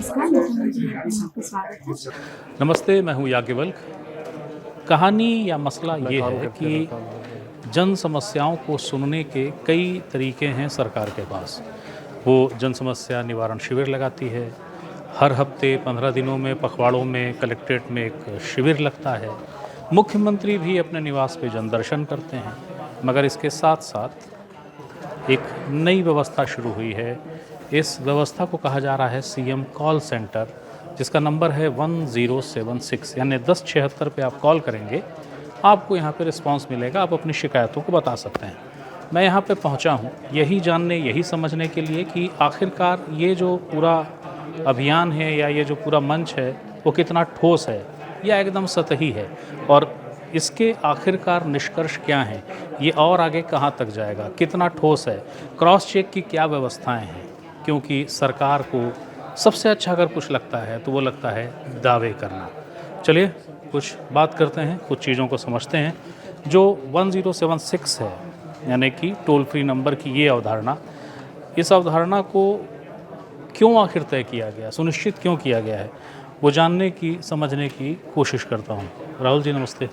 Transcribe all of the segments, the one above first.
नमस्कार, मुख्यमंत्री में आपका स्वागत है। नमस्ते, मैं हूँ याज्ञवल्क। कहानी या मसला ये है कि जन समस्याओं को सुनने के कई तरीके हैं सरकार के पास। वो जन समस्या निवारण शिविर लगाती है। हर हफ्ते 15 दिनों में पखवाड़ों में कलेक्ट्रेट में एक शिविर लगता है। मुख्यमंत्री भी अपने निवास पे जनदर्शन करते हैं। मगर इसके साथ-साथ एक नई व्यवस्था शुरू हुई है। इस व्यवस्था को कहा जा रहा है सीएम कॉल सेंटर, जिसका नंबर है 1076, यानी 1076 पे आप कॉल करेंगे, आपको यहाँ पे रिस्पांस मिलेगा, आप अपनी शिकायतों को बता सकते हैं। मैं यहाँ पे पहुँचा हूँ यही जानने, यही समझने के लिए कि आखिरकार ये जो पूरा अभियान है या ये जो पूरा मंच है वो कितना ठोस है या एकदम सतही है, और इसके आखिरकार निष्कर्ष क्या हैं, ये और आगे कहाँ तक जाएगा, कितना ठोस है, क्रॉस चेक की क्या व्यवस्थाएँ हैं। क्योंकि सरकार को सबसे अच्छा अगर कुछ लगता है तो वो लगता है दावे करना। चलिए कुछ बात करते हैं, कुछ चीज़ों को समझते हैं। जो 1076 है, यानी कि टोल फ्री नंबर की ये अवधारणा, इस अवधारणा को क्यों आखिर तय किया गया, सुनिश्चित क्यों किया गया है, वो जानने की, समझने की कोशिश करता हूँ। राहुल जी नमस्ते।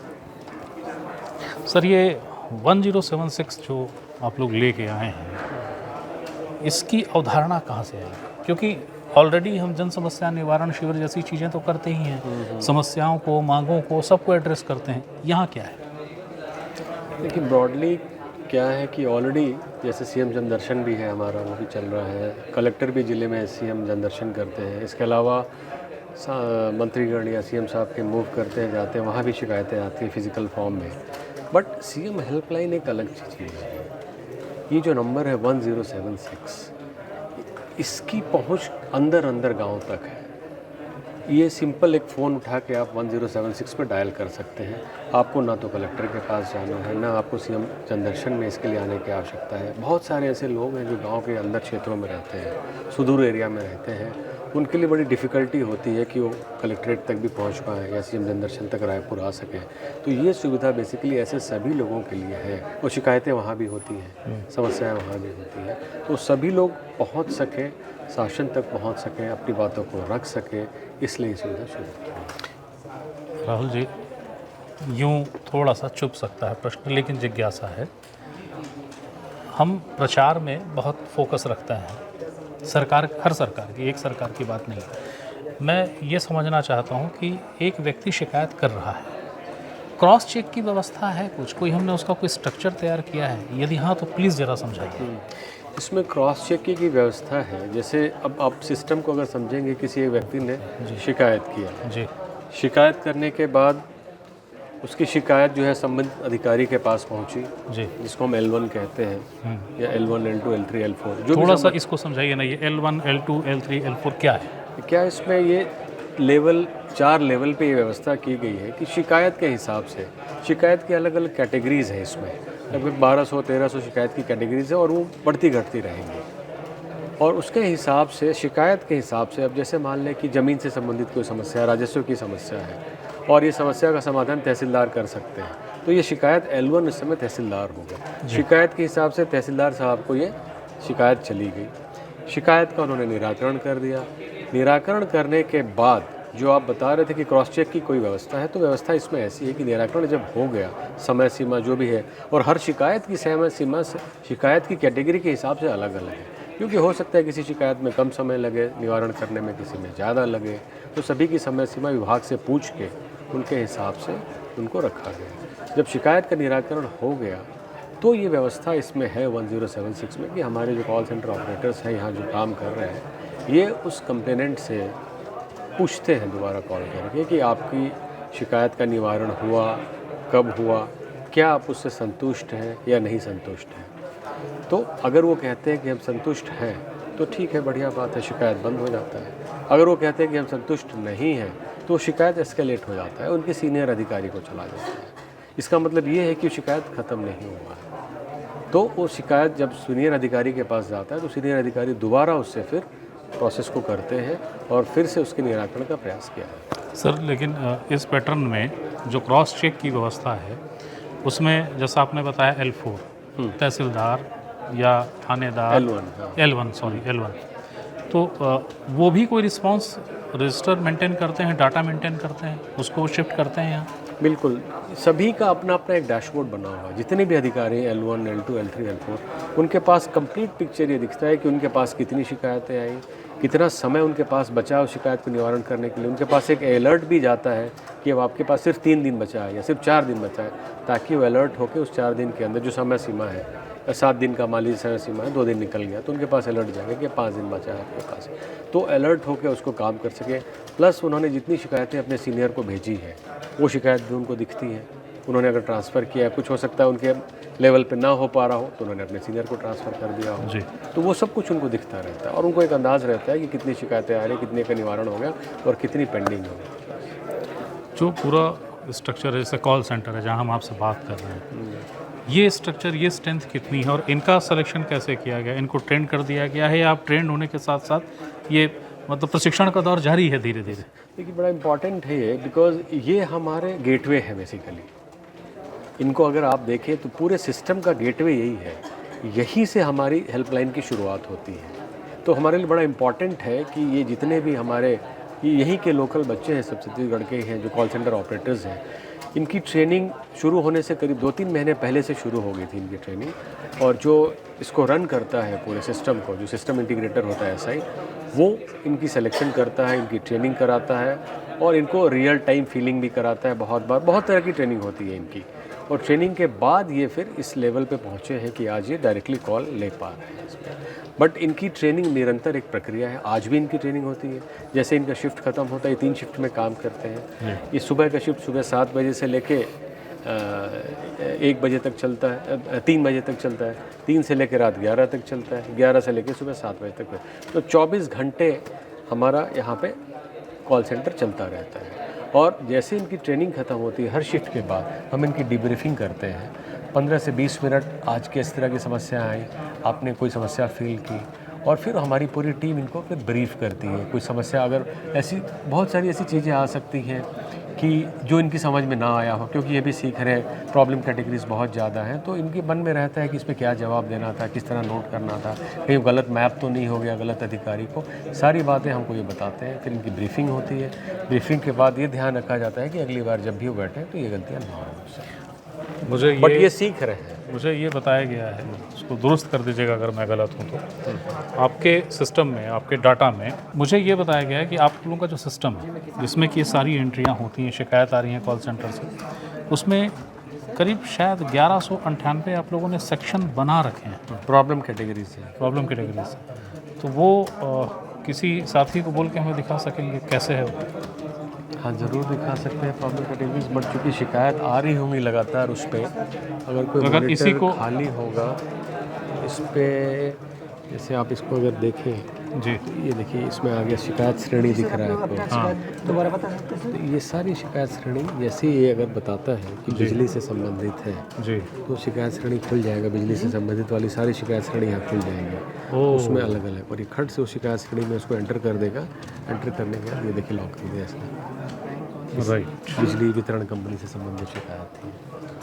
सर, ये 1076 जो आप लोग लेके आए हैं, इसकी अवधारणा कहाँ से आई? क्योंकि ऑलरेडी हम जन समस्या निवारण शिविर जैसी चीज़ें तो करते ही हैं, समस्याओं को, मांगों को, सबको एड्रेस करते हैं। यहाँ क्या है? देखिए, ब्रॉडली क्या है कि ऑलरेडी जैसे सीएम जनदर्शन भी है हमारा, वो भी चल रहा है, कलेक्टर भी ज़िले में सीएम जनदर्शन करते हैं। इसके अलावा मंत्रीगण या सीएम साहब के मूव करते हैं, जाते हैं, वहाँ भी शिकायतें आती हैं फिज़िकल फॉर्म में। बट सीएम हेल्पलाइन एक अलग चीज़ है। ये जो नंबर है 1076, इसकी पहुंच अंदर अंदर गांव तक है। ये सिंपल एक फ़ोन उठा के आप 1076 पे डायल कर सकते हैं। आपको ना तो कलेक्टर के पास जाना है, ना आपको सीएम जनदर्शन में इसके लिए आने की आवश्यकता है। बहुत सारे ऐसे लोग हैं जो गांव के अंदर क्षेत्रों में रहते हैं, सुदूर एरिया में रहते हैं, उनके लिए बड़ी डिफ़िकल्टी होती है कि वो कलेक्ट्रेट तक भी पहुंच पाएँ या सीएम जनदर्शन तक रायपुर आ सकें। तो ये सुविधा बेसिकली ऐसे सभी लोगों के लिए है। वो शिकायतें वहाँ भी होती हैं, समस्याएं वहाँ भी होती हैं, तो सभी लोग पहुँच सकें, शासन तक पहुँच सकें, अपनी बातों को रख सकें, इसलिए ये सुविधा शुरू की। राहुल जी, यूँ थोड़ा सा चुप सकता है प्रश्न, लेकिन जिज्ञासा है। हम प्रचार में बहुत फोकस रखते हैं, सरकार, हर सरकार की, एक सरकार की बात नहीं है। मैं ये समझना चाहता हूँ कि एक व्यक्ति शिकायत कर रहा है, क्रॉस चेक की व्यवस्था है कुछ, कोई हमने उसका कोई स्ट्रक्चर तैयार किया है? यदि हाँ तो प्लीज़ ज़रा समझाइए। इसमें क्रॉस चेक की व्यवस्था है। जैसे अब आप सिस्टम को अगर समझेंगे, किसी एक व्यक्ति ने शिकायत किया जी, शिकायत करने के बाद उसकी शिकायत जो है संबंधित अधिकारी के पास पहुंची, जी, जिसको हम L1 कहते हैं, या L1, L2, L3, L4, जो थोड़ा सा इसको समझाइए ना, ये L1, L2, L3, L4 क्या है? क्या इसमें ये लेवल 4 लेवल पे ये व्यवस्था की गई है कि शिकायत के हिसाब से, शिकायत की अलग अलग कैटेगरीज हैं। इसमें लगभग 1200-1300 शिकायत की कैटेगरीज है और वो बढ़ती घटती रहेंगी। और उसके हिसाब से, शिकायत के हिसाब से, अब जैसे मान लें कि ज़मीन से संबंधित कोई समस्या है, राजस्व की समस्या है, और ये समस्या का समाधान तहसीलदार कर सकते हैं, तो ये शिकायत L1 इस समय तहसीलदार होगा। शिकायत के हिसाब से तहसीलदार साहब को ये शिकायत चली गई, शिकायत का उन्होंने निराकरण कर दिया। निराकरण करने के बाद जो आप बता रहे थे कि क्रॉस चेक की कोई व्यवस्था है, तो व्यवस्था इसमें ऐसी है कि निराकरण जब हो गया, समय सीमा जो भी है, और हर शिकायत की समय सीमा शिकायत की कैटेगरी के हिसाब से अलग अलग है, क्योंकि हो सकता है किसी शिकायत में कम समय लगे निवारण करने में, किसी में ज़्यादा लगे, तो सभी की समय सीमा विभाग से पूछ के उनके हिसाब से उनको रखा गया। जब शिकायत का निराकरण हो गया तो ये व्यवस्था इसमें है 1076 में कि हमारे जो कॉल सेंटर ऑपरेटर्स हैं यहाँ जो काम कर रहे हैं, ये उस कंप्लेनेंट से पूछते हैं दोबारा कॉल करके कि आपकी शिकायत का निवारण हुआ, कब हुआ, क्या आप उससे संतुष्ट हैं या नहीं संतुष्ट हैं। तो अगर वो कहते हैं कि हम संतुष्ट हैं तो ठीक है, बढ़िया बात है, शिकायत बंद हो जाता है। अगर वो कहते हैं कि हम संतुष्ट नहीं हैं तो शिकायत एस्केलेट हो जाता है, उनके सीनियर अधिकारी को चला जाता है। इसका मतलब ये है कि शिकायत ख़त्म नहीं हुआ है। तो वो शिकायत जब सीनियर अधिकारी के पास जाता है तो सीनियर अधिकारी दोबारा उससे फिर प्रोसेस को करते हैं और फिर से उसके निराकरण का प्रयास किया है। सर, लेकिन इस पैटर्न में जो क्रॉस चेक की व्यवस्था है, उसमें जैसा आपने बताया L4 तहसीलदार या थानेदार, L1, हाँ। L1 सॉरी L1, तो वो भी कोई रिस्पांस रजिस्टर मेंटेन करते हैं, डाटा मेंटेन करते हैं, उसको शिफ्ट करते हैं यहाँ? बिल्कुल, सभी का अपना अपना एक डैशबोर्ड बना हुआ है। जितने भी अधिकारी हैं L1, L2, L3, L4, उनके पास कंप्लीट पिक्चर ये दिखता है कि उनके पास कितनी शिकायतें आई, कितना समय उनके पास बचा उस शिकायत को निवारण करने के लिए। उनके पास एक अलर्ट भी जाता है कि अब आपके पास सिर्फ 3 दिन बचा है या सिर्फ 4 दिन बचा है, ताकि वो अलर्ट होकर उस 4 दिन के अंदर जो समय सीमा है, 7 दिन का मान लीजिए समय सीमा है, 2 दिन निकल गया तो उनके पास अलर्ट जाएगा कि 5 दिन बचा है आपके पास, तो अलर्ट होकर उसको काम कर सके। प्लस उन्होंने जितनी शिकायतें अपने सीनियर को भेजी है वो शिकायत भी उनको दिखती है। उन्होंने अगर ट्रांसफ़र किया है, कुछ हो सकता है उनके लेवल पे ना हो पा रहा हो तो उन्होंने अपने सीनियर को ट्रांसफ़र कर दिया हो जी। तो वो सब कुछ उनको दिखता रहता है और उनको एक अंदाज़ रहता है कि कितनी शिकायतें आ रही, कितने का निवारण हो गया और कितनी पेंडिंग हो गई। जो पूरा स्ट्रक्चर है, जैसे कॉल सेंटर है जहाँ हम आपसे बात कर रहे हैं, ये स्ट्रक्चर, ये स्ट्रेंथ कितनी है और इनका सिलेक्शन कैसे किया गया? इनको ट्रेन कर दिया गया है या आप ट्रेंड होने के साथ साथ ये मतलब प्रशिक्षण का दौर जारी है धीरे धीरे? देखिए, बड़ा इम्पॉर्टेंट है ये, बिकॉज ये हमारे गेटवे है बेसिकली। इनको अगर आप देखें तो पूरे सिस्टम का गेटवे यही है, यहीं से हमारी हेल्पलाइन की शुरुआत होती है। तो हमारे लिए बड़ा इम्पॉर्टेंट है कि ये जितने भी हमारे यहीं के लोकल बच्चे हैं, सब छत्तीसगढ़ के हैं जो कॉल सेंटर ऑपरेटर्स हैं, इनकी ट्रेनिंग शुरू होने से करीब 2-3 महीने पहले से शुरू हो गई थी इनकी ट्रेनिंग। और जो इसको रन करता है पूरे सिस्टम को, जो सिस्टम इंटीग्रेटर होता है SI, वो इनकी सिलेक्शन करता है, इनकी ट्रेनिंग कराता है और इनको रियल टाइम फीलिंग भी कराता है। बहुत बार बहुत तरह की ट्रेनिंग होती है इनकी, और ट्रेनिंग के बाद ये फिर इस लेवल पे पहुँचे हैं कि आज ये डायरेक्टली कॉल ले पा रहे हैं इसमें। बट इनकी ट्रेनिंग निरंतर एक प्रक्रिया है, आज भी इनकी ट्रेनिंग होती है। जैसे इनका शिफ्ट खत्म होता है, 3 शिफ्ट में काम करते हैं। ये सुबह का शिफ्ट सुबह 7 बजे से लेके 1 बजे तक चलता है, 3 बजे तक चलता है, 3 से लेकर रात 11 तक चलता है, 11 से लेकर सुबह 7 बजे तक। तो 24 घंटे हमारा यहाँ पे कॉल सेंटर चलता रहता है। और जैसे इनकी ट्रेनिंग ख़त्म होती है, हर शिफ्ट के बाद हम इनकी डिब्रीफिंग करते हैं। 15 से 20 मिनट, आज किस तरह की समस्या आई, आपने कोई समस्या फील की, और फिर हमारी पूरी टीम इनको फिर ब्रीफ करती है। कोई समस्या, अगर ऐसी बहुत सारी ऐसी चीज़ें आ सकती हैं कि जो इनकी समझ में ना आया हो, क्योंकि ये भी सीख रहे हैं, प्रॉब्लम कैटेगरीज बहुत ज़्यादा हैं, तो इनके मन में रहता है कि इसमें क्या जवाब देना था, किस तरह नोट करना था, कहीं गलत मैप तो नहीं हो गया गलत अधिकारी को। सारी बातें हमको ये बताते हैं, फिर इनकी ब्रीफिंग होती है। ब्रीफिंग के बाद ये ध्यान रखा जाता है कि अगली बार जब भी वो बैठे तो ये गलतियाँ ना हो। बट ये सीख रहे हैं। मुझे ये बताया गया है, उसको दुरुस्त कर दीजिएगा अगर मैं गलत हूँ तो, आपके सिस्टम में, आपके डाटा में मुझे ये बताया गया है कि आप लोगों का जो सिस्टम है जिसमें कि ये सारी एंट्रियाँ होती हैं, शिकायत आ रही हैं कॉल सेंटर से, उसमें करीब शायद 1198 आप लोगों ने सेक्शन बना रखे हैं प्रॉब्लम कैटेगरी से। प्रॉब्लम कैटेगरी से। तो वो किसी साथी को बोल के हमें दिखा सकेंगे कैसे है वो? हाँ, ज़रूर दिखा सकते हैं प्रॉब्लम कैटेगरीज, बट चूँकि शिकायत आ रही होंगी लगातार उस पर, अगर कोई अगर इसी को खाली होगा इस पर, जैसे आप इसको अगर देखें जी, तो ये देखिए इसमें आगे शिकायत श्रेणी दिख रहा है आपको। हाँ, दोबारा बता सकते हैं? तो ये सारी शिकायत श्रेणी, जैसे ये अगर बताता है कि बिजली से संबंधित है जी, तो शिकायत श्रेणी खुल जाएगा। बिजली से संबंधित वाली सारी शिकायत श्रेणी यहाँ खुल जाएंगी, उसमें अलग अलग, और ये खट से उस शिकायत श्रेणी में उसको एंटर कर देगा। एंटर करने के बाद ये देखिए लॉक कर दिया इसने, राइट। बिजली वितरण कंपनी से संबंधित शिकायत थी।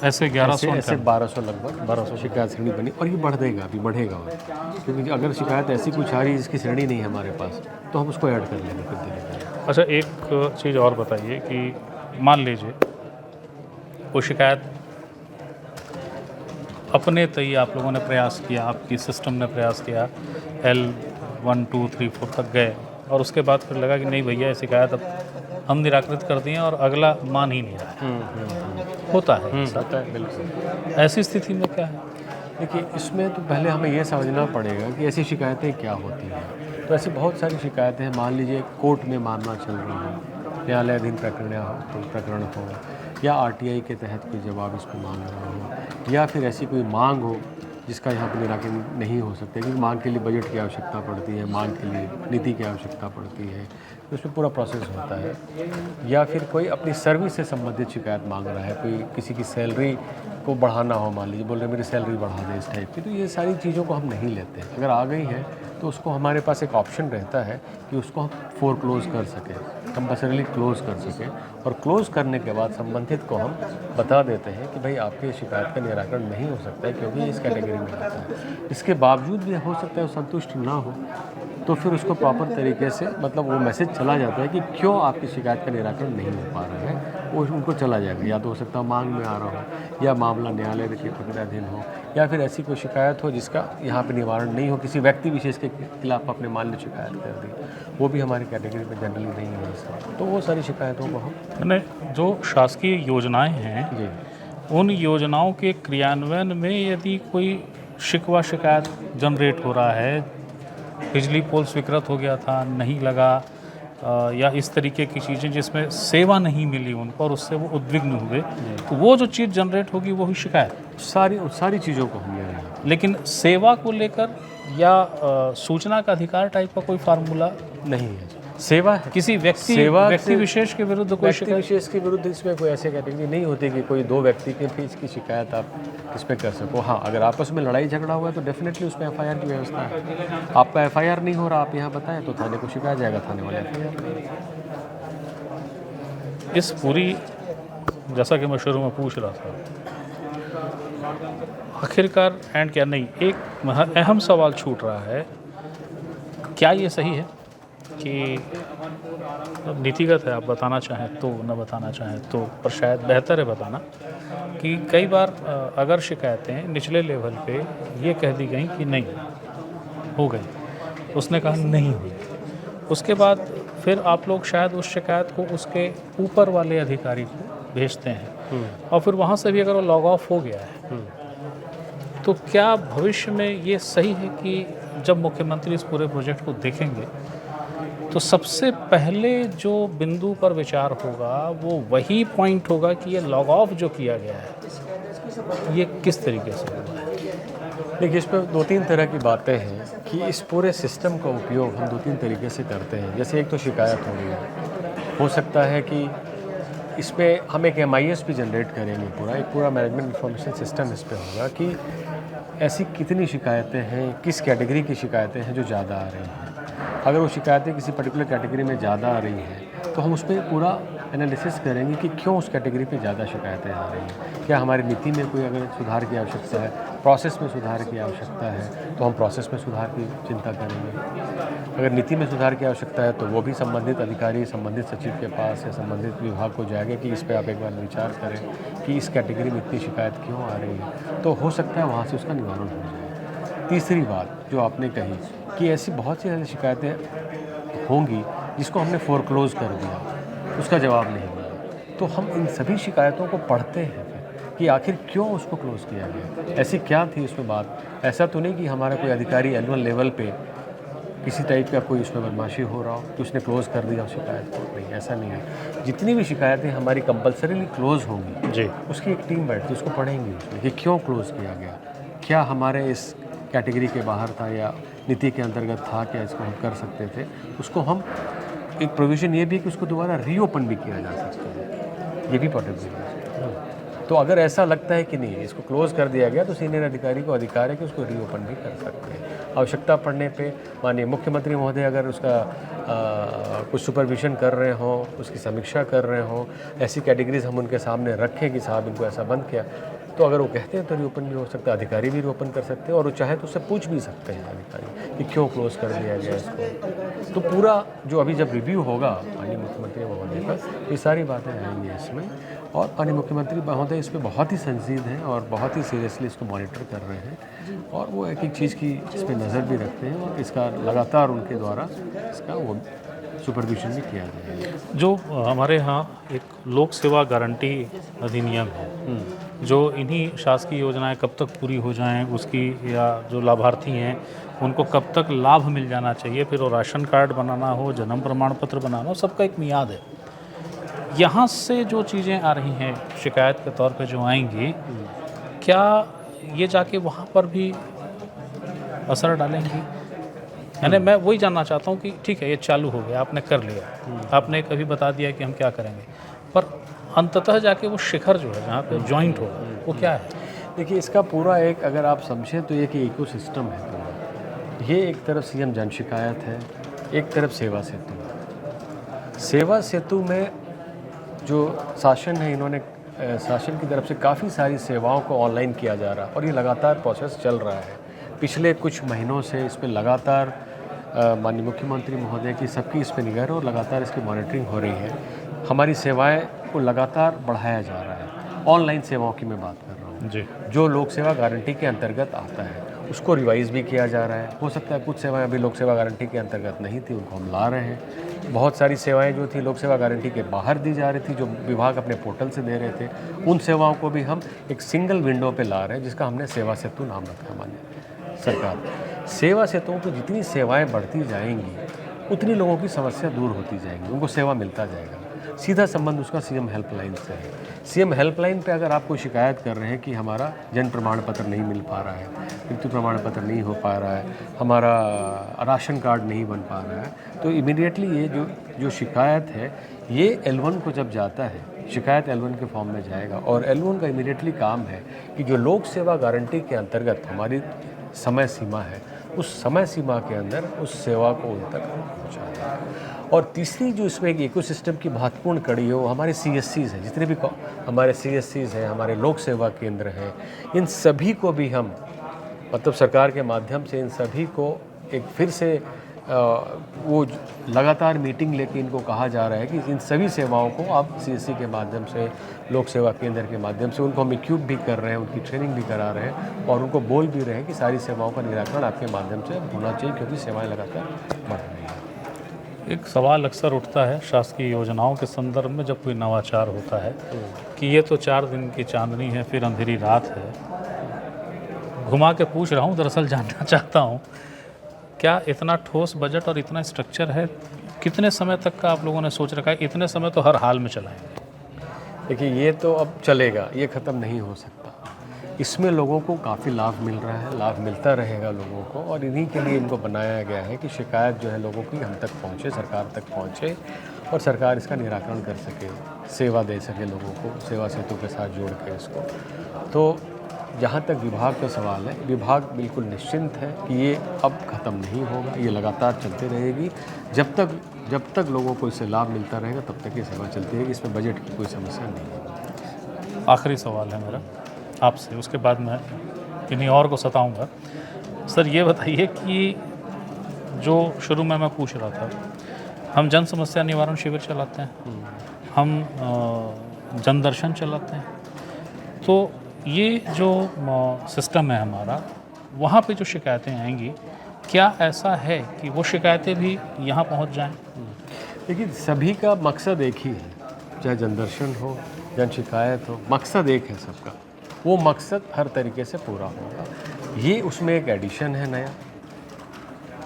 ऐसे 1100 ऐसे 1200 लगभग 1200 शिकायत श्रेणी बनी, और ये बढ़ देगा, अभी बढ़ेगा। और क्योंकि अगर शिकायत ऐसी कुछ आ रही है जिसकी श्रेणी नहीं है हमारे पास, तो हम उसको ऐड कर लेंगे फिर धीरे-धीरे। अच्छा, एक चीज़ और बताइए कि मान लीजिए वो शिकायत अपने तय आप लोगों ने प्रयास किया, आपकी सिस्टम ने प्रयास किया, L1, 2, 3, 4 तक गए, और उसके बाद फिर लगा कि नहीं भैया, शिकायत अब हम निराकृत कर दिए और अगला मान ही नहीं रहा। होता है, होता है, बिल्कुल। ऐसी स्थिति में क्या है? देखिए, इसमें तो पहले हमें ये समझना पड़ेगा कि ऐसी शिकायतें क्या होती हैं। तो ऐसी बहुत सारी शिकायतें हैं। मान लीजिए कोर्ट में मामला चल रहा है, न्यायालयाधीन प्रकरण हो, या RTI के तहत कोई जवाब इसको मांग रहा हो, या फिर ऐसी कोई मांग हो जिसका यहाँ पर निराकरण नहीं हो सकता, क्योंकि मांग के लिए बजट की आवश्यकता पड़ती है, मांग के लिए नीति की आवश्यकता पड़ती है, तो उसमें पूरा प्रोसेस होता है। या फिर कोई अपनी सर्विस से संबंधित शिकायत मांग रहा है, कोई किसी की सैलरी को बढ़ाना हो, मान लीजिए बोल रहे मेरी सैलरी बढ़ा दे इस टाइप की, तो ये सारी चीज़ों को हम नहीं लेते हैं। अगर आ गई है तो उसको हमारे पास एक ऑप्शन रहता है कि उसको हम फोरक्लोज कर सकें, कंपल्सरीली क्लोज कर सकें, और क्लोज करने के बाद संबंधित को हम बता देते हैं कि भाई आपके शिकायत का निराकरण नहीं हो सकता है क्योंकि इस कैटेगरी में आता है। इसके बावजूद भी हो सकता है वो संतुष्ट ना हो, तो फिर उसको प्रॉपर तरीके से मतलब वो मैसेज चला जाता है कि क्यों आपकी शिकायत का निराकरण नहीं हो पा रहा है, वो उनको चला जाएगा। या तो हो सकता है मांग में आ रहा हो, या मामला न्यायालय के प्रक्रियाधीन हो, या फिर ऐसी कोई शिकायत हो जिसका यहाँ पे निवारण नहीं हो, किसी व्यक्ति विशेष के खिलाफ अपने मान्य शिकायत कर दी, वो भी हमारी कैटेगरी में जनरली नहीं है सर। तो वो सारी शिकायतों को हम मैंने जो शासकीय योजनाएं हैं जी उन योजनाओं के क्रियान्वयन में यदि कोई शिकवा शिकायत जनरेट हो रहा है, बिजली पोल स्वीकृत हो गया था, नहीं लगा, या इस तरीके की चीज़ें जिसमें सेवा नहीं मिली उनको और उससे वो उद्विग्न हुए, तो वो जो चीज़ जनरेट होगी वो ही शिकायत। सारी चीज़ों को हम ले रहे हैं। लेकिन सेवा को लेकर या सूचना का अधिकार टाइप का कोई फार्मूला नहीं है, सेवा है। किसी व्यक्ति विशेष के विरुद्ध कोई व्यक्ति शिकायत? विशेष के विरुद्ध इसमें कोई ऐसी कैटेगरी नहीं होती कि कोई दो व्यक्ति के बीच की शिकायत आप इस पर कर सको। हाँ, अगर आपस में लड़ाई झगड़ा हुआ है तो डेफिनेटली उसमें एफआईआर की व्यवस्था है। आपका एफआईआर नहीं हो रहा, आप यहाँ बताएं तो थाने को शिकायत जाएगा, थाने वाले एफआईआर करेंगे। इस पूरी, जैसा कि मैं शुरू में पूछ रहा था, आखिरकार एंड क्या नहीं, एक अहम सवाल छूट रहा है, क्या ये सही है कि नीतिगत है, आप बताना चाहें तो, न बताना चाहें तो, पर शायद बेहतर है बताना कि कई बार अगर शिकायतें निचले लेवल पे ये कह दी गई कि नहीं हो गई, उसने कहा नहीं हुई, उसके बाद फिर आप लोग शायद उस शिकायत को उसके ऊपर वाले अधिकारी को भेजते हैं और फिर वहाँ से भी अगर वो लॉग ऑफ हो गया है, तो क्या भविष्य में ये सही है कि जब मुख्यमंत्री इस पूरे प्रोजेक्ट को देखेंगे तो सबसे पहले जो बिंदु पर विचार होगा वो वही पॉइंट होगा कि ये लॉग ऑफ जो किया गया है ये किस तरीके से हुआ है? देखिए, इस पर दो तीन तरह की बातें हैं कि इस पूरे सिस्टम का उपयोग हम दो तीन तरीके से करते हैं। जैसे एक तो शिकायत हो रही है, हो सकता है कि इस पर हम एक MIS भी जनरेट करेंगे, एक पूरा मैनेजमेंट इंफॉर्मेशन सिस्टम इस पर होगा कि ऐसी कितनी शिकायतें हैं, किस कैटेगरी की शिकायतें हैं जो ज़्यादा आ रही हैं। अगर वो शिकायतें किसी पर्टिकुलर कैटेगरी में ज़्यादा आ रही हैं तो हम उस पर पूरा एनालिसिस करेंगे कि क्यों उस कैटेगरी पे ज़्यादा शिकायतें आ रही हैं। क्या हमारी नीति में कोई अगर सुधार की आवश्यकता है, प्रोसेस में सुधार की आवश्यकता है तो हम प्रोसेस में सुधार की चिंता करेंगे। अगर नीति में सुधार की आवश्यकता है तो वो भी संबंधित अधिकारी, संबंधित सचिव के पास या संबंधित विभाग को जाएगा कि इस पर आप एक बार विचार करें कि इस कैटेगरी में इतनी शिकायत क्यों आ रही है, तो हो सकता है वहाँ से उसका निवारण हो जाए। तीसरी बात जो आपने कही कि ऐसी बहुत सी ऐसी शिकायतें होंगी जिसको हमने फोरक्लोज कर दिया, उसका जवाब नहीं मिला, तो हम इन सभी शिकायतों को पढ़ते हैं कि आखिर क्यों उसको क्लोज़ किया गया, ऐसी क्या थी उसमें बात। ऐसा तो नहीं कि हमारा कोई अधिकारी एनुअल लेवल पे किसी टाइप का कोई उसमें बदमाशी हो रहा हो कि उसने क्लोज़ कर दिया शिकायत को, नहीं, ऐसा नहीं है। जितनी भी शिकायतें हमारी कंपल्सरीली क्लोज़ होंगी जी, उसकी एक टीम बैठती है, उसको पढ़ेंगी उसमें कि क्यों क्लोज़ किया गया, क्या हमारे इस कैटेगरी के बाहर था या नीति के अंतर्गत था, क्या इसको हम कर सकते थे। उसको हम एक प्रोविज़न ये भी कि उसको दोबारा रीओपन भी किया जा सकता है, ये भी पॉसिबल है। तो अगर ऐसा लगता है कि नहीं इसको क्लोज़ कर दिया गया तो सीनियर अधिकारी को अधिकार है कि उसको रीओपन भी कर सकते हैं। आवश्यकता पड़ने पे माननीय मुख्यमंत्री महोदय अगर उसका कुछ सुपरविजन कर रहे हों, उसकी समीक्षा कर रहे हों, ऐसी कैटेगरीज हम उनके सामने रखें कि साहब इनको ऐसा बंद किया, तो अगर वो कहते हैं तो रीओपन भी हो सकता है, अधिकारी भी रीओपन कर सकते हैं और वो चाहे तो उससे पूछ भी सकते हैं अधिकारी कि क्यों क्लोज़ कर दिया गया इसको। तो पूरा जो अभी जब रिव्यू होगा माननीय मुख्यमंत्री महोदय का, ये सारी बातें आएंगी इसमें, और माननीय मुख्यमंत्री महोदय इस पर बहुत ही संजीद हैं और बहुत ही सीरियसली इसको मॉनिटर कर रहे हैं और वो एक एक चीज़ की इस पर नज़र भी रखते हैं और इसका लगातार उनके द्वारा इसका वो सुपरविजन भी किया जाएगा। जो हमारे यहाँ एक लोक सेवा गारंटी अधिनियम है, जो इन्हीं शासकीय योजनाएं कब तक पूरी हो जाएं उसकी, या जो लाभार्थी हैं उनको कब तक लाभ मिल जाना चाहिए, फिर वो राशन कार्ड बनाना हो, जन्म प्रमाण पत्र बनाना हो, सबका एक मियाद है। यहाँ से जो चीज़ें आ रही हैं शिकायत के तौर पे जो आएंगी, क्या ये जाके वहाँ पर भी असर डालेंगी? यानी मैं वही जानना चाहता हूँ कि ठीक है ये चालू हो गया, आपने कर लिया, आपने कभी बता दिया कि हम क्या करेंगे, पर अंततः जाके वो शिखर जो है जहाँ पे जॉइंट होगा वो क्या है? देखिए, इसका पूरा एक अगर आप समझें तो एक इकोसिस्टम है पूरा। ये एक तरफ सीएम जन शिकायत है, एक तरफ सेवा सेतु। सेवा सेतु में जो शासन है, इन्होंने शासन की तरफ से काफ़ी सारी सेवाओं को ऑनलाइन किया जा रहा है और ये लगातार प्रोसेस चल रहा है। पिछले कुछ महीनों से इस पर लगातार माननीय मुख्यमंत्री महोदय की सबकी इस पर निगाह है और लगातार इसकी मॉनिटरिंग हो रही है। हमारी सेवाएं को लगातार बढ़ाया जा रहा है। ऑनलाइन सेवाओं की मैं बात कर रहा हूँ जी। जो लोक सेवा गारंटी के अंतर्गत आता है उसको रिवाइज भी किया जा रहा है। हो सकता है कुछ सेवाएं अभी लोक सेवा गारंटी के अंतर्गत नहीं थी, उनको हम ला रहे हैं। बहुत सारी सेवाएं जो थी लोक सेवा गारंटी के बाहर दी जा रही थी, जो विभाग अपने पोर्टल से दे रहे थे, उन सेवाओं को भी हम एक सिंगल विंडो पे ला रहे हैं, जिसका हमने सेवा सेतु नाम रखा है। माननीय सरकार, सेवा सेतुओं पर जितनी सेवाएं बढ़ती जाएंगी उतनी लोगों की समस्या दूर होती जाएंगी, उनको सेवा मिलता जाएगा। सीधा संबंध उसका सीएम हेल्पलाइन से है। सीएम हेल्पलाइन पे अगर आप कोई शिकायत कर रहे हैं कि हमारा जन्म प्रमाण पत्र नहीं मिल पा रहा है, मृत्यु प्रमाण पत्र नहीं हो पा रहा है, हमारा राशन कार्ड नहीं बन पा रहा है, तो इमीडिएटली ये जो शिकायत है ये L1 को जब जाता है, शिकायत L1 के फॉर्म में जाएगा और L1 का इमीडिएटली काम है कि जो लोक सेवा गारंटी के अंतर्गत हमारी समय सीमा है, उस समय सीमा के अंदर उस सेवा को उन तक पहुँचाना। और तीसरी जो इसमें एक इकोसिस्टम की महत्वपूर्ण कड़ी है वो हमारे CSCs हैं। जितने भी हमारे CSCs हैं, हमारे लोक सेवा केंद्र हैं, इन सभी को भी हम मतलब सरकार के माध्यम से इन सभी को एक फिर से वो लगातार मीटिंग लेके इनको कहा जा रहा है कि इन सभी सेवाओं को आप CSC के माध्यम से, लोक सेवा केंद्र के माध्यम से उनको हम इक्विप भी कर रहे हैं, उनकी ट्रेनिंग भी करा रहे हैं और उनको बोल भी रहे हैं कि सारी सेवाओं का निराकरण आपके माध्यम से होना चाहिए, क्योंकि सेवाएं लगातार बढ़ रही हैं। एक सवाल अक्सर उठता है शासकीय योजनाओं के संदर्भ में जब कोई नवाचार होता है कि ये तो 4 दिन की चांदनी है, फिर अंधेरी रात है। घुमा के पूछ रहा हूँ, दरअसल जानना चाहता हूँ क्या इतना ठोस बजट और इतना स्ट्रक्चर है, कितने समय तक का आप लोगों ने सोच रखा है? इतने समय तो हर हाल में चलाएंगे। देखिए ये तो अब चलेगा, ये ख़त्म नहीं हो सकता। इसमें लोगों को काफ़ी लाभ मिल रहा है, लाभ मिलता रहेगा लोगों को, और इन्हीं के लिए इनको बनाया गया है कि शिकायत जो है लोगों की हम तक पहुँचे, सरकार तक पहुँचे और सरकार इसका निराकरण कर सके, सेवा दे सके लोगों को, सेवा सेतु के साथ जोड़ के इसको। तो जहाँ तक विभाग का सवाल है, विभाग बिल्कुल निश्चिंत है कि ये अब ख़त्म नहीं होगा, ये लगातार चलते रहेगी। जब तक लोगों को इससे लाभ मिलता रहेगा तब तक ये सेवा चलती रहेगी। इसमें बजट की कोई समस्या नहीं है। आखिरी सवाल है मेरा आपसे, उसके बाद मैं किन्हीं और को सताऊंगा। सर ये बताइए कि जो शुरू में मैं पूछ रहा था, हम जन समस्या निवारण शिविर चलाते हैं, हम जनदर्शन चलाते हैं, तो ये जो सिस्टम है हमारा, वहाँ पे जो शिकायतें आएंगी, क्या ऐसा है कि वो शिकायतें भी यहाँ पहुँच जाएं? देखिए सभी का मकसद एक ही है, चाहे जनदर्शन हो, जन शिकायत हो, मकसद एक है सबका। वो मकसद हर तरीके से पूरा होगा। ये उसमें एक एडिशन है नया,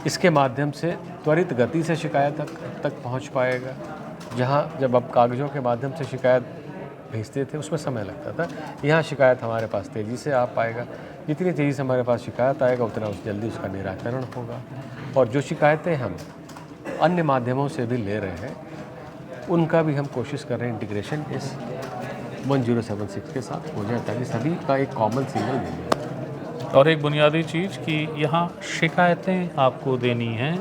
इसके माध्यम से त्वरित गति से शिकायत तक पहुंच पाएगा। जहां जब आप कागज़ों के माध्यम से शिकायत भेजते थे उसमें समय लगता था, यहाँ शिकायत हमारे पास तेज़ी से आ पाएगा। जितनी तेज़ी से हमारे पास शिकायत आएगा उतना जल्दी उसका निराकरण होगा। और जो शिकायतें हम अन्य माध्यमों से भी ले रहे हैं उनका भी हम कोशिश कर रहे हैं इंटीग्रेशन इस 1076 के साथ हो जाए, ताकि सभी का एक कॉमन सिग्नल मिले। और एक बुनियादी चीज़ कि यहाँ शिकायतें आपको देनी है,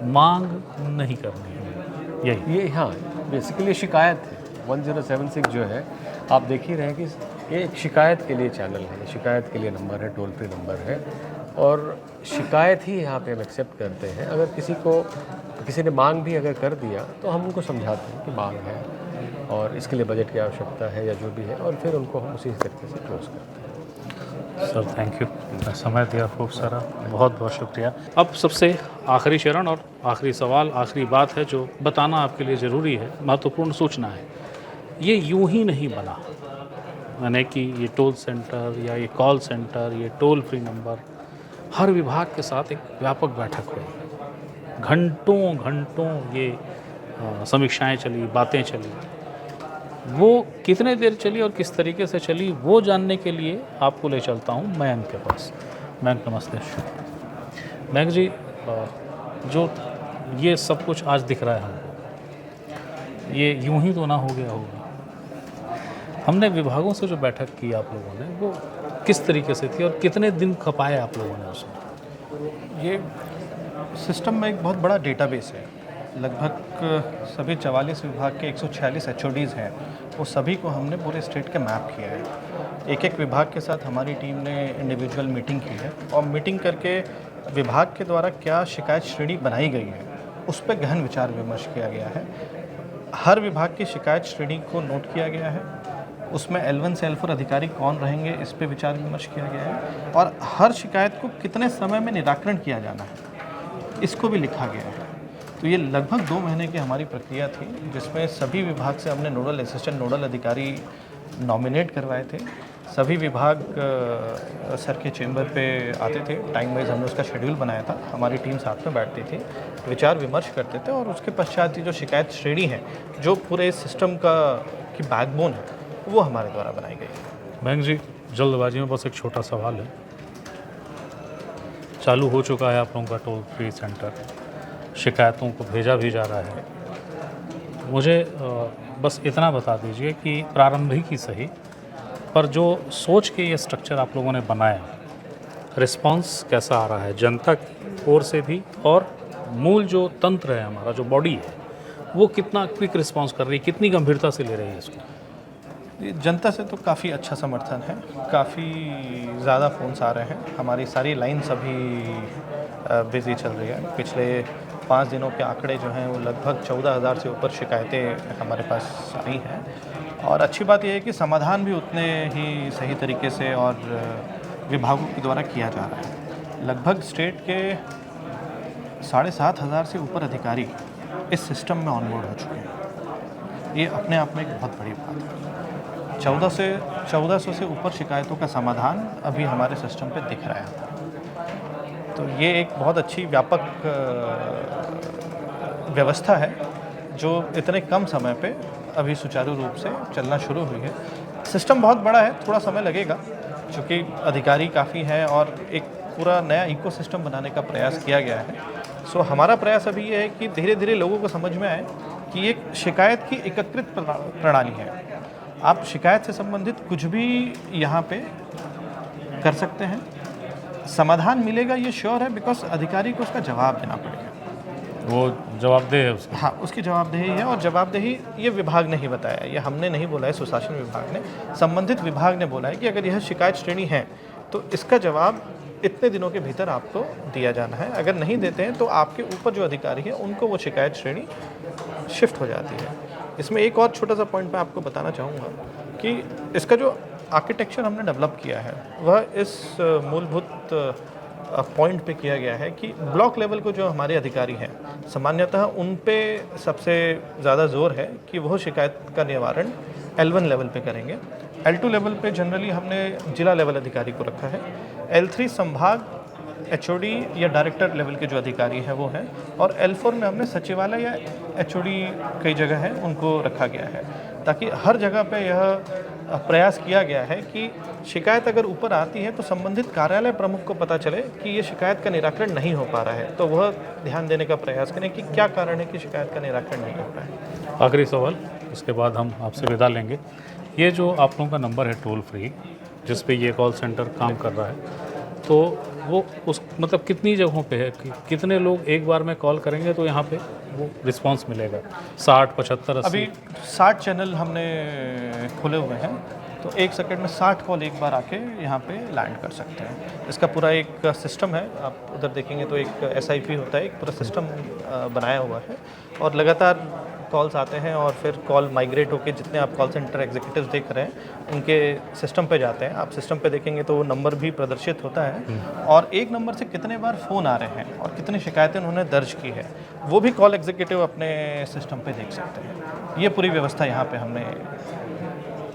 मांग नहीं करनी है, यही ये हाँ बेसिकली शिकायत है। 1076 जो है आप देख ही रहे हैं कि ये एक शिकायत के लिए चैनल है, शिकायत के लिए नंबर है, टोल फ्री नंबर है, और शिकायत ही यहाँ पे हम एक्सेप्ट करते हैं। अगर किसी ने मांग भी अगर कर दिया तो हम उनको समझाते हैं कि मांग है और इसके लिए बजट की आवश्यकता है या जो भी है, और फिर उनको हम उसी तरीके से क्लोज करते हैं। सर थैंक यू, समय दिया खूब सारा, बहुत बहुत शुक्रिया। अब सबसे आखिरी चरण और आखिरी सवाल, आखिरी बात है जो बताना आपके लिए ज़रूरी है, महत्वपूर्ण सूचना है। ये यूं ही नहीं बना, यानी कि ये टोल सेंटर या ये कॉल सेंटर, ये टोल फ्री नंबर, हर विभाग के साथ एक व्यापक बैठक हुई, घंटों ये समीक्षाएं चली, बातें चली। वो कितने देर चली और किस तरीके से चली वो जानने के लिए आपको ले चलता हूँ मयंक के पास। मयंक नमस्ते। मयंक जी, जो ये सब कुछ आज दिख रहा है हमको, ये यूं ही तो ना हो गया होगा। हमने विभागों से जो बैठक की आप लोगों ने, वो किस तरीके से थी और कितने दिन खपाए आप लोगों ने उसमें? ये सिस्टम में एक बहुत बड़ा डेटाबेस है। लगभग सभी 44 विभाग के 146 HODs हैं, वो सभी को हमने पूरे स्टेट के मैप किया है। एक एक विभाग के साथ हमारी टीम ने इंडिविजुअल मीटिंग की है और मीटिंग करके विभाग के द्वारा क्या शिकायत श्रेणी बनाई गई है उस पर गहन विचार विमर्श किया गया है। हर विभाग की शिकायत श्रेणी को नोट किया गया है, उसमें L1 से L4 अधिकारी कौन रहेंगे इस पे विचार विमर्श किया गया है, और हर शिकायत को कितने समय में निराकरण किया जाना है इसको भी लिखा गया है। तो ये लगभग 2 महीने की हमारी प्रक्रिया थी, जिसमें सभी विभाग से हमने नोडल असिस्टेंट, नोडल अधिकारी नॉमिनेट करवाए थे। सभी विभाग सर के चेंबर पे आते थे, टाइम वाइज हमने उसका शेड्यूल बनाया था, हमारी टीम साथ में बैठती थी, विचार विमर्श करते थे, और उसके पश्चात जो शिकायत श्रेणी है जो पूरे सिस्टम की बैकबोन है वो हमारे द्वारा बनाई गई है। बैंक जी, जल्दबाजी में बस एक छोटा सवाल है। चालू हो चुका है आप लोगों का टोल फ्री सेंटर, शिकायतों को भेजा भी जा रहा है। मुझे बस इतना बता दीजिए कि प्रारंभिक ही सही, पर जो सोच के ये स्ट्रक्चर आप लोगों ने बनाया, रिस्पांस कैसा आ रहा है जनता की ओर से भी, और मूल जो तंत्र है हमारा, जो बॉडी है, वो कितना क्विक रिस्पांस कर रही है, कितनी गंभीरता से ले रही है इसको? जनता से तो काफ़ी अच्छा समर्थन है, काफ़ी ज़्यादा फ़ोन्स आ रहे हैं, हमारी सारी लाइन्स अभी बिज़ी चल रही है। पिछले 5 दिनों के आंकड़े जो हैं वो लगभग 14,000 से ऊपर शिकायतें हमारे पास आई हैं, और अच्छी बात यह है कि समाधान भी उतने ही सही तरीके से और विभागों के द्वारा किया जा रहा है। लगभग स्टेट के 7,500 से ऊपर अधिकारी इस सिस्टम में ऑनबोर्ड हो चुके हैं। ये अपने आप में एक बहुत बड़ी बात है। 1400 से ऊपर शिकायतों का समाधान अभी हमारे सिस्टम पे दिख रहा है, तो ये एक बहुत अच्छी व्यापक व्यवस्था है जो इतने कम समय पे अभी सुचारू रूप से चलना शुरू हुई है। सिस्टम बहुत बड़ा है, थोड़ा समय लगेगा, क्योंकि अधिकारी काफ़ी हैं और एक पूरा नया इकोसिस्टम बनाने का प्रयास किया गया है। सो हमारा प्रयास अभी ये है कि धीरे धीरे लोगों को समझ में आए कि एक शिकायत की एकीकृत प्रणाली है। आप शिकायत से संबंधित कुछ भी यहाँ पे कर सकते हैं, समाधान मिलेगा ये श्योर है, बिकॉज अधिकारी को उसका जवाब देना पड़ेगा। वो जवाबदेह है उसका? हाँ, उसकी जवाबदेही है, और जवाबदेही ये विभाग ने ही बताया, ये हमने नहीं बोला है, सुशासन विभाग ने, संबंधित विभाग ने बोला है कि अगर यह शिकायत श्रेणी है तो इसका जवाब इतने दिनों के भीतर आपको दिया जाना है। अगर नहीं देते हैं तो आपके ऊपर जो अधिकारी हैं उनको वो शिकायत श्रेणी शिफ्ट हो जाती है। इसमें एक और छोटा सा पॉइंट मैं आपको बताना चाहूँगा कि इसका जो आर्किटेक्चर हमने डेवलप किया है वह इस मूलभूत पॉइंट पे किया गया है कि ब्लॉक लेवल को जो हमारे अधिकारी हैं सामान्यतः उन पे सबसे ज़्यादा जोर है कि वह शिकायत का निवारण L1 लेवल पे करेंगे। L2 लेवल पे जनरली हमने जिला लेवल अधिकारी को रखा है। L3 संभाग HOD या डायरेक्टर लेवल के जो अधिकारी हैं वो हैं, और L4 में हमने सचिवालय या HOD कई जगह है उनको रखा गया है, ताकि हर जगह पे यह प्रयास किया गया है कि शिकायत अगर ऊपर आती है तो संबंधित कार्यालय प्रमुख को पता चले कि ये शिकायत का निराकरण नहीं हो पा रहा है, तो वह ध्यान देने का प्रयास करें कि क्या कारण है कि शिकायत का निराकरण नहीं हो रहा है। आखिरी सवाल, उसके बाद हम आपसे विदा लेंगे। ये जो आप लोगों का नंबर है टोल फ्री, जिस पे ये कॉल सेंटर काम कर रहा है, तो वो उस मतलब कितनी जगहों पे है, कितने लोग एक बार में कॉल करेंगे तो यहाँ पे वो रिस्पांस मिलेगा? 60, 75, 80? अभी 60 चैनल हमने खोले हुए हैं, तो 1 सेकंड में 60 कॉल एक बार आके यहाँ पे लैंड कर सकते हैं। इसका पूरा एक सिस्टम है, आप उधर देखेंगे तो एक SIP होता है, एक पूरा सिस्टम बनाया हुआ है, और लगातार कॉल्स आते हैं और फिर कॉल माइग्रेट होकर जितने आप कॉल सेंटर एग्जीक्यूटिव्स देख रहे हैं उनके सिस्टम पे जाते हैं। आप सिस्टम पे देखेंगे तो वो नंबर भी प्रदर्शित होता है, और एक नंबर से कितने बार फ़ोन आ रहे हैं और कितनी शिकायतें उन्होंने दर्ज की है वो भी कॉल एग्जीक्यूटिव अपने सिस्टम पे देख सकते हैं। ये पूरी व्यवस्था यहाँ पे हमने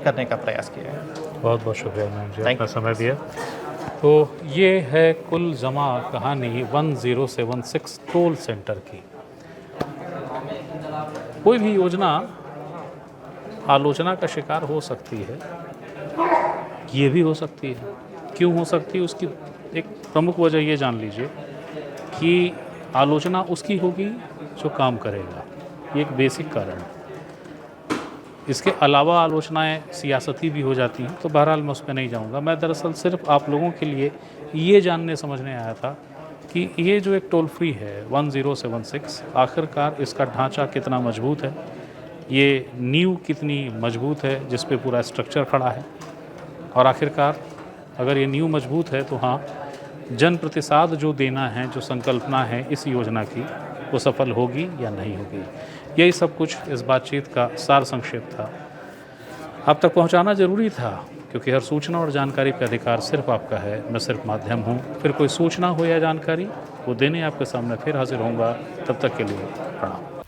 करने का प्रयास किया है। बहुत बहुत शुक्रिया मैम जी, अपना समय दिया। तो ये है कुल जमा कहानी 1076 टोल सेंटर की। कोई भी योजना आलोचना का शिकार हो सकती है, ये भी हो सकती है। क्यों हो सकती है, उसकी एक प्रमुख वजह ये जान लीजिए कि आलोचना उसकी होगी जो काम करेगा, ये एक बेसिक कारण है। इसके अलावा आलोचनाएं सियासती भी हो जाती हैं, तो बहरहाल मैं उस पर नहीं जाऊंगा। मैं दरअसल सिर्फ आप लोगों के लिए ये जानने समझने आया था कि ये जो एक टोल फ्री है 1076, आखिरकार इसका ढांचा कितना मजबूत है, ये नींव कितनी मजबूत है जिस पे पूरा स्ट्रक्चर खड़ा है, और आखिरकार अगर ये नींव मजबूत है तो हाँ, जन प्रतिसाद जो देना है, जो संकल्पना है इस योजना की, वो सफल होगी या नहीं होगी। यही सब कुछ इस बातचीत का सार संक्षेप था। आप तक पहुंचाना ज़रूरी था, क्योंकि हर सूचना और जानकारी का अधिकार सिर्फ आपका है, मैं सिर्फ माध्यम हूं। फिर कोई सूचना हो या जानकारी, वो देने आपके सामने फिर हाजिर होऊंगा। तब तक के लिए प्रणाम।